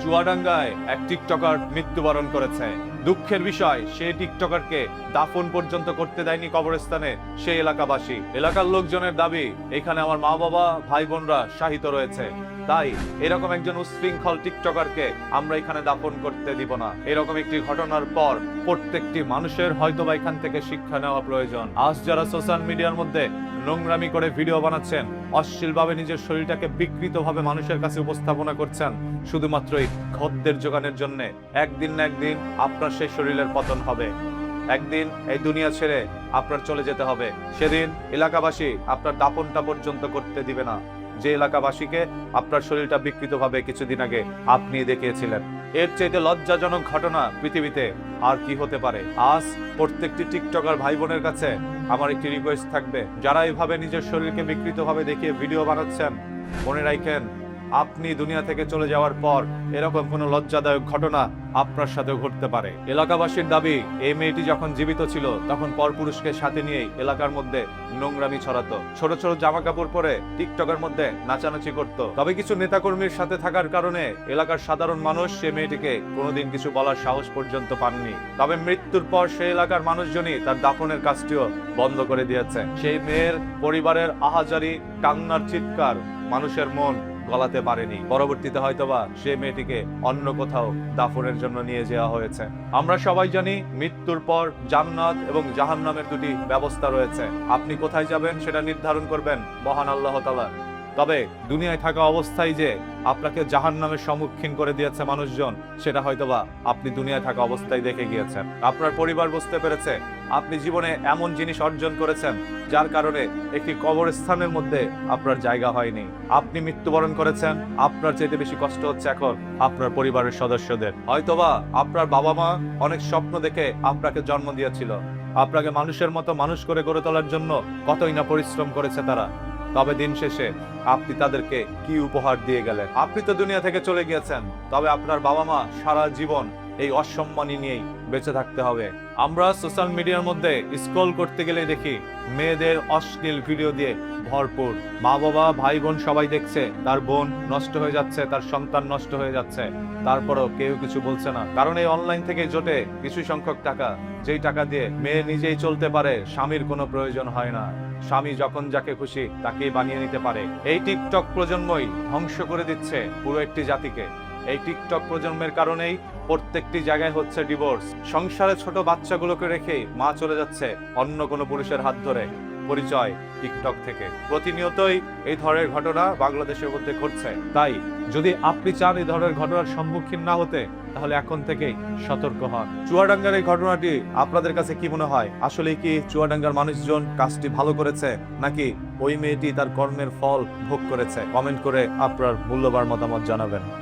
চুয়াডাঙ্গায় এক টিকটকার মৃত্যুবরণ করেছে। দুঃখের বিষয়, সেই টিকটকারকে দাফন পর্যন্ত করতে দেয়নি কবরস্থানে সেই এলাকাবাসী। এলাকার লোকজনের দাবি, এখানে আমার মা বাবা ভাই বোনরা শাহিত রয়েছে, তাই এরকম একজন উচ্ছৃঙ্খল টিকটকারকে আমরা এখানে দাফন করতে দিব না। এরকম একটি ঘটনার পর প্রত্যেকটি মানুষের হয়তোবা এখান থেকে শিক্ষা নেওয়া প্রয়োজন। আজ যারা সোশ্যাল মিডিয়ার মধ্যে নোংরামি করে ভিডিও বানাচ্ছেন, অশ্লীলভাবে নিজের শরীরটাকে বিকৃতভাবে মানুষের কাছে উপস্থাপনা করছেন, শুধুমাত্রই খদ্দের জোগানের জন্য, একদিন না একদিন আপনার সেই শরীরের পতন হবে। একদিন এই দুনিয়া ছেড়ে আপনার চলে যেতে হবে। সেদিন এলাকাবাসী আপনার দাফনটা পর্যন্ত করতে দিবে না, যে এলাকাবাসীকে আপনার শরীরটা বিকৃতভাবে কিছুদিন আগে আপনি দেখিয়েছিলেন। এর চাইতে লজ্জাজনক ঘটনা পৃথিবীতে আর কি হতে পারে? আজ প্রত্যেকটি টিকটকার ভাই বোনের কাছে আমার একটি রিকোয়েস্ট থাকবে, যারা এইভাবে নিজের শরীরকে বিকৃতভাবে দেখিয়ে ভিডিও বানাচ্ছেন, মনে রাখেন আপনি দুনিয়া থেকে চলে যাওয়ার পর এরকম কোনো লজ্জাদায়ক ঘটনা আপনার সাথেও ঘটতে পারে। এলাকাবাসীর দাবি, এই মেয়েটি যখন জীবিত ছিল তখন পরপুরুষকে সাথে নিয়ে এলাকার মধ্যে নোংরামি ছড়াতো, ছোট ছোট জামা কাপড় পরে টিকটকের মধ্যে নাচানাচি করত। তবে কিছু নেতাকর্মীর সাথে থাকার কারণে এলাকার সাধারণ মানুষ সে মেয়েটিকে কোনোদিন কিছু বলার সাহস পর্যন্ত পাননি। তবে মৃত্যুর পর সেই এলাকার মানুষজনই তার দাফনের কাজটিও বন্ধ করে দিয়েছে। সেই মেয়ের পরিবারের আহাজারি, কান্নার চিৎকার মানুষের মন গলাতে পারেনি। পরবর্তীতে হয়তোবা সে মেয়েটিকে অন্য কোথাও দাফনের জন্য নিয়ে যাওয়া হয়েছে। আমরা সবাই জানি মৃত্যুর পর জান্নাত এবং জাহান্নামের দুটি ব্যবস্থা রয়েছে। আপনি কোথায় যাবেন সেটা নির্ধারণ করবেন মহান আল্লাহ তাআলা। তবে দুনিয়ায় থাকা অবস্থায় যে আপনাকে জাহান্নামের সম্মুখীন করে দিয়েছে মানুষজন, সেটা হয়তোবা আপনি দুনিয়ায় থাকা অবস্থায় দেখে গিয়েছেন। আপনার পরিবার বুঝতে পেরেছে আপনি জীবনে এমন জিনিস অর্জন করেছেন যার কারণে একটি কবরস্থানের মধ্যে আপনার জায়গা হয়নি। আপনি মৃত্যুবরণ করেছেন, আপনার চাইতে বেশি কষ্ট হচ্ছে এখন আপনার পরিবারের সদস্যদের। হয়তোবা আপনার বাবা মা অনেক স্বপ্ন দেখে আপনাকে জন্ম দিয়েছিল, আপনাকে মানুষের মতো মানুষ করে গড়ে তোলার জন্য কতই না পরিশ্রম করেছে তারা। তবে দিন শেষে আপনি তাদেরকে কি উপহার দিয়ে গেলেন? আপনি তো দুনিয়া থেকে চলে গিয়েছেন, তবে আপনার বাবা মা সারা জীবন এই অসম্মানী নিয়েই বেঁচে থাকতে হবে। আমরা সোশ্যাল মিডিয়ার মধ্যে স্ক্রল করতে গেলে দেখি মেয়েদের অশ্লীল ভিডিও দিয়ে ভরপুর। মা বাবা ভাই বোন সবাই দেখছে তার বোন নষ্ট হয়ে যাচ্ছে, তার সন্তান নষ্ট হয়ে যাচ্ছে, তারপরও কেউ কিছু বলছে না। কারণ এই অনলাইন থেকে জোটে কিছু সংখ্যক টাকা, যেই টাকা দিয়ে মেয়ে নিজেই চলতে পারে, স্বামীর কোনো প্রয়োজন হয় না। স্বামী যখন যাকে খুশি তাকেই বানিয়ে নিতে পারে। এই টিকটক প্রজন্মই ধ্বংস করে দিচ্ছে পুরো একটি জাতিকে। এই টিকটক প্রজন্মের কারণেই প্রত্যেকটি জায়গায় হচ্ছে ডিভোর্স। সংসারে ছোট বাচ্চাগুলোকে রেখে মা চলে যাচ্ছে অন্য কোনো পুরুষের হাত ধরে, পরিচয় টিকটক থেকে। প্রতিনিয়তই এই ধরনের ঘটনা বাংলাদেশের মধ্যে ঘটছে। তাই যদি আপনি চান এই ধরনের ঘটনার সম্মুখীন না হতে, তাহলে এখন থেকেই সতর্ক হন। চুয়াডাঙ্গার এই ঘটনাটি আপনাদের কাছে কি মনে হয়? আসলে কি চুয়াডাঙ্গার মানুষজন কাজটি ভালো করেছে, নাকি ওই মেয়েটি তার কর্মের ফল ভোগ করেছে? কমেন্ট করে আপনার মূল্যবান মতামত জানাবেন।